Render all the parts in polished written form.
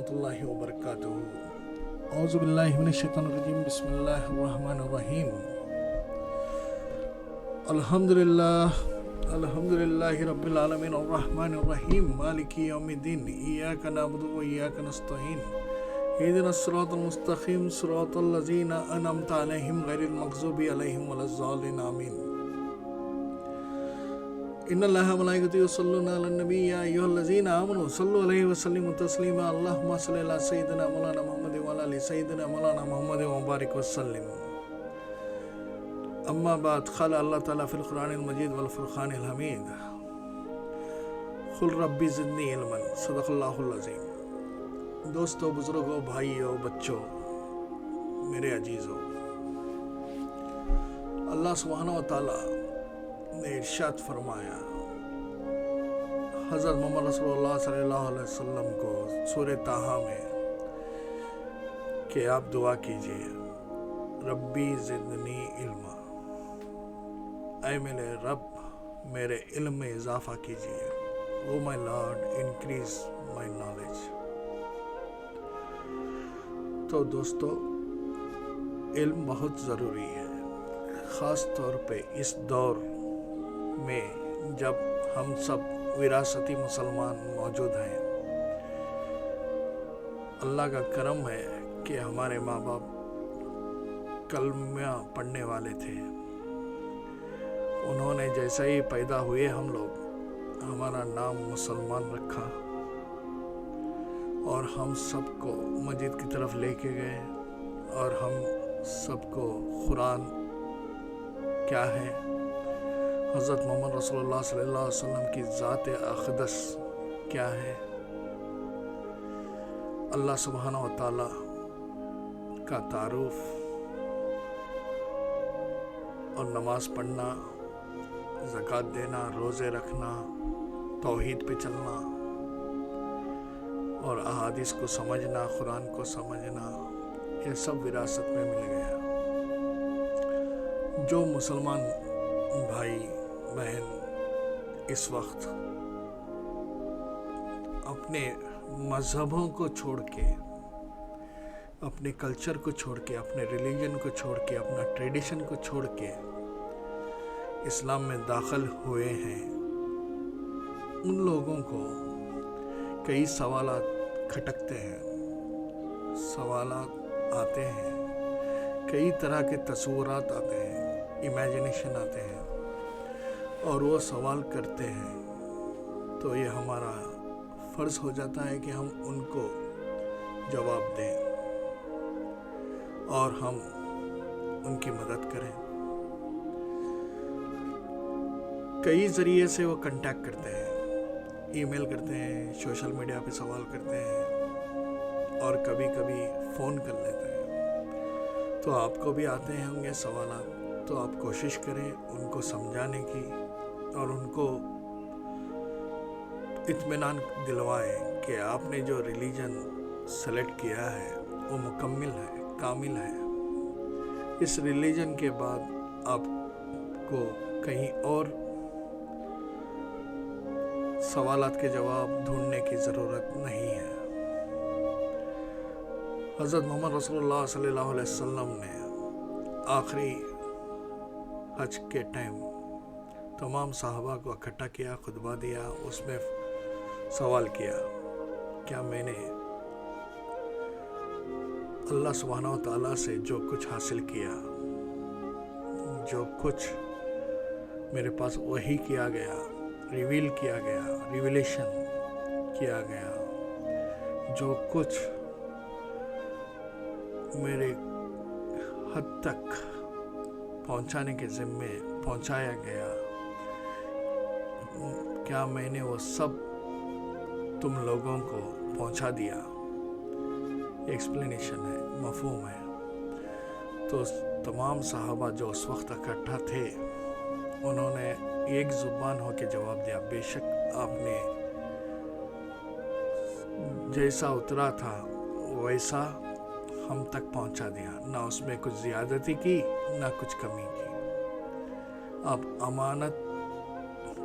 warahmatullahi wabarakatuh. A'udzu billahi minasyaitonir rajim. Bismillahirrahmanirrahim. Alhamdulillahi rabbil alamin arrahmanir rahim maliki yaumiddin iyyaka na'budu wa iyyaka nasta'in ihdinas siratal mustaqim siratal ladzina an'amta 'alaihim ghairil maghdubi 'alaihim waladdallin amin. Innallaha wa malaikatahu yusalluna 'alan nabiy ya ayyuhallazina amanu sallu 'alaihi wa sallimu taslima. Allahumma salli 'ala sayyidina maulana Muhammadin wa 'ala ali sayyidina maulana Muhammadin wa barik wa sallim. اما بعد قال اللہ تعالیٰ فی القرآن المجید والفرقان الحمید قل ربی زدنی علما صدق اللہ العظیم. دوستو، بزرگوں، بھائیو، بچوں، میرے عزیزو، اللہ سبحانہ و تعالیٰ نے ارشاد فرمایا حضرت محمد رسول اللہ صلی اللہ علیہ وسلم کو سورہ طٰہٰ میں کہ آپ دعا کیجئے ربی زدنی علما، اے میرے رب میرے علم میں اضافہ کیجیے. او مائی لارڈ انکریز مائی نالج. تو دوستو، علم بہت ضروری ہے، خاص طور پہ اس دور میں جب ہم سب وراثتی مسلمان موجود ہیں. اللہ کا کرم ہے کہ ہمارے ماں باپ کلمہ پڑھنے والے تھے. انہوں نے جیسا ہی پیدا ہوئے ہم لوگ ہمارا نام مسلمان رکھا اور ہم سب کو مسجد کی طرف لے کے گئے اور ہم سب کو قرآن کیا ہے، حضرت محمد رسول اللہ صلی اللہ علیہ وسلم کی ذات اقدس کیا ہے، اللہ سبحانہ و تعالی کا تعارف اور نماز پڑھنا، زکوٰۃ دینا، روزے رکھنا، توحید پہ چلنا اور احادیث کو سمجھنا، قرآن کو سمجھنا، یہ سب وراثت میں مل گیا. جو مسلمان بھائی بہن اس وقت اپنے مذہبوں کو چھوڑ کے، اپنے کلچر کو چھوڑ کے، اپنے ریلیجن کو چھوڑ کے، اپنا ٹریڈیشن کو چھوڑ کے اسلام میں داخل ہوئے ہیں، ان لوگوں کو کئی سوالات کھٹکتے ہیں، سوالات آتے ہیں، کئی طرح کے تصورات آتے ہیں، امیجنیشن آتے ہیں اور وہ سوال کرتے ہیں. تو یہ ہمارا فرض ہو جاتا ہے کہ ہم ان کو جواب دیں اور ہم ان کی مدد کریں. کئی ذریعے سے وہ کنٹیکٹ کرتے ہیں، ای میل کرتے ہیں، سوشل میڈیا پہ سوال کرتے ہیں اور کبھی کبھی فون کر لیتے ہیں. تو آپ کو بھی آتے ہیں ہوں گے سوالات، تو آپ کوشش کریں ان کو سمجھانے کی اور ان کو اطمینان دلوائیں کہ آپ نے جو ریلیجن سلیکٹ کیا ہے وہ مکمل ہے، کامل ہے. اس ریلیجن کے بعد آپ کو کہیں اور سوالات کے جواب ڈھونڈنے کی ضرورت نہیں ہے. حضرت محمد رسول اللہ صلی اللہ علیہ وسلم نے آخری حج کے ٹائم تمام صحابہ کو اکٹھا کیا، خطبہ دیا، اس میں سوال کیا کیا میں نے اللہ سبحانہ و تعالیٰ سے جو کچھ حاصل کیا، جو کچھ میرے پاس وحی کیا گیا، ریویل کیا گیا، ریویلیشن کیا گیا، جو کچھ میرے حد تک پہنچانے کے ذمے پہنچایا گیا، کیا میں نے وہ سب تم لوگوں کو پہنچا دیا؟ ایکسپلینیشن ہے، مفہوم ہے. تو تمام صحابہ جو اس وقت اکٹھا تھے انہوں نے ایک زبان ہو کے جواب دیا، بے شک آپ نے جیسا اترا تھا ویسا ہم تک پہنچا دیا، نہ اس میں کچھ زیادتی کی نہ کچھ کمی کی. آپ امانت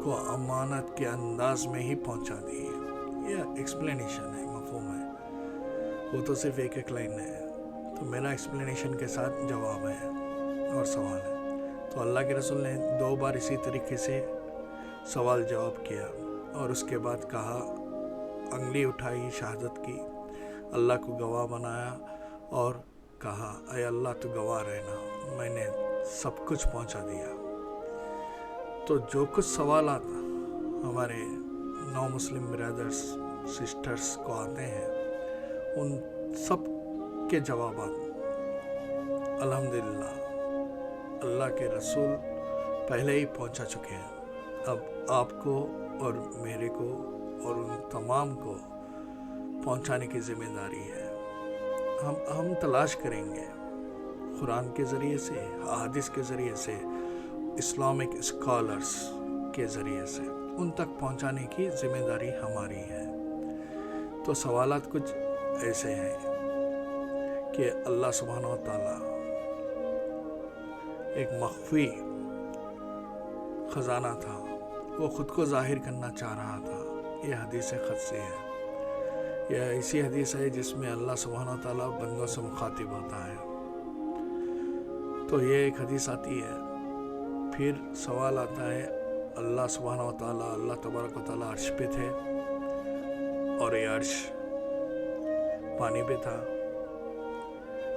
کو امانت کے انداز میں ہی پہنچا دیے. یہ ایکسپلینیشن ہے، مفہوم ہے. وہ تو صرف ایک لائن ہے، تو میرا ایکسپلینیشن کے ساتھ جواب ہے اور سوال ہے۔ تو اللہ کے رسول نے 2 بار اسی طریقے سے سوال جواب کیا، اور اس کے بعد کہا، انگلی اٹھائی، شہادت کی، اللہ کو گواہ بنایا اور کہا، اے اللہ تو گواہ رہنا، میں نے سب کچھ پہنچا دیا۔ تو جو کچھ سوالات ہمارے نو مسلم برادرز سسٹرز کو آتے ہیں، ان سب کے جوابات الحمدللہ اللہ کے رسول پہلے ہی پہنچا چکے ہیں۔ اب آپ کو اور میرے کو اور ان تمام کو پہنچانے کی ذمہ داری ہے۔ ہم تلاش کریں گے قرآن کے ذریعے سے، احادیث کے ذریعے سے، اسلامک اسکالرز کے ذریعے سے ان تک پہنچانے کی ذمہ داری ہماری ہے۔ تو سوالات کچھ ایسے ہیں کہ اللہ سبحانہ و تعالیٰ ایک مخفی خزانہ تھا، وہ خود کو ظاہر کرنا چاہ رہا تھا۔ یہ حدیث قدسی ہے، یہ ایسی حدیث ہے جس میں اللہ سبحانہ و تعالیٰ بندوں سے مخاطب ہوتا ہے۔ تو یہ ایک حدیث آتی ہے، پھر سوال آتا ہے، اللہ سبحانہ و تعالیٰ، اللہ تبارک و تعالیٰ عرش پہ تھے، اور یہ عرش پانی پہ تھا،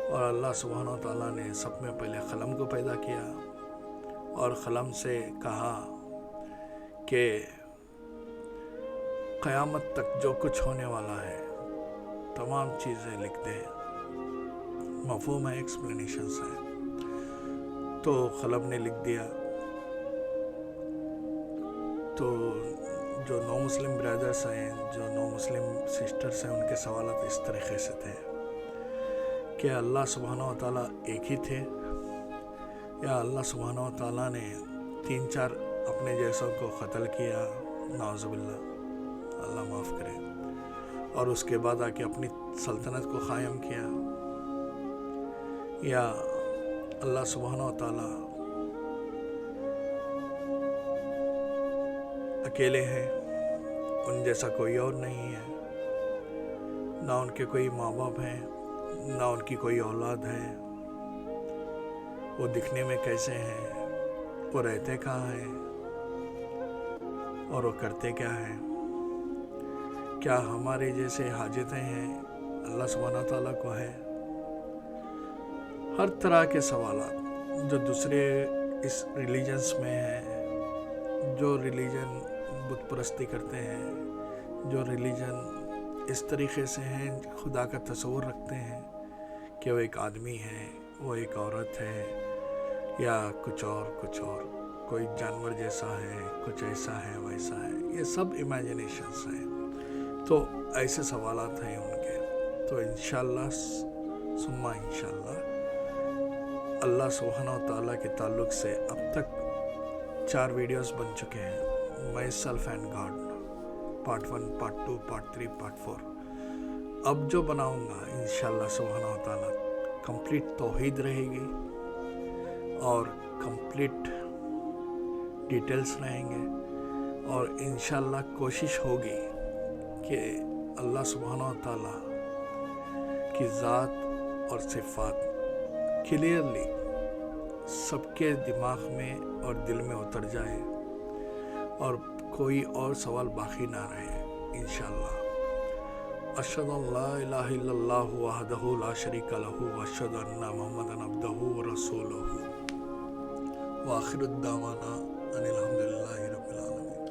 اور اللہ سبحانہ و تعالیٰ نے سب میں پہلے قلم کو پیدا کیا، اور قلم سے کہا کہ قیامت تک جو کچھ ہونے والا ہے تمام چیزیں لکھ دے۔ مفہوم ہے، ایکسپلینیشنز ہے۔ تو قلم نے لکھ دیا۔ تو جو نو مسلم برادرز ہیں، جو نو مسلم سسٹرز ہیں، ان کے سوالات اس طریقے سے تھے کہ اللہ سبحانہ و تعالیٰ ایک ہی تھے، یا اللہ سبحانہ و تعالیٰ نے 3-4 اپنے جیسوں کو قتل کیا، نعوذ باللہ، اللہ معاف کرے، اور اس کے بعد آ کے اپنی سلطنت کو قائم کیا، یا اللہ سبحانہ و تعالیٰ اکیلے ہیں، ان جیسا کوئی اور نہیں ہے، نہ ان کے کوئی ماں باپ ہیں، نہ ان کی کوئی اولاد ہے، وہ دکھنے میں کیسے ہیں، وہ رہتے کہاں ہیں، اور وہ کرتے کیا ہیں، کیا ہمارے جیسے حاجتیں ہیں اللہ سبحانہ تعالیٰ کو ہے۔ ہر طرح کے سوالات جو دوسرے اس ریلیجنس میں ہیں، جو ریلیجن بت پرستی کرتے ہیں، جو ریلیجن اس طریقے سے ہیں، خدا کا تصور رکھتے ہیں کہ وہ ایک آدمی ہے، وہ ایک عورت ہے، یا کچھ اور کوئی جانور جیسا ہے، کچھ ایسا ہے ویسا ہے، یہ سب امیجنیشنز ہیں۔ تو ایسے سوالات ہیں ان کے۔ تو انشاءاللہ ثم انشاءاللہ اللہ سبحانہ و تعالیٰ کے تعلق سے اب تک 4 ویڈیوز بن چکے ہیں، my self and God, part 1، part 2، part 3، part 4۔ اب جو بناؤں گا انشاءاللہ سبحانہ و تعالیٰ کمپلیٹ توحید رہے گی، اور کمپلیٹ ڈیٹیلز رہیں گے، اور انشاءاللہ کوشش ہوگی کہ اللہ سبحانہ و تعالیٰ کی ذات اور صفات کلیئرلی سب کے دماغ میں اور دل میں اتر جائے، اور کوئی اور سوال باقی نہ رہے انشاءاللہ۔ اشہد ان لا الہ الا اللہ وحدہ لا شریک لہ واشہد ان محمدا عبدہ ورسولہ، وآخر الدعوانا ان الحمدللہ رب العالمین۔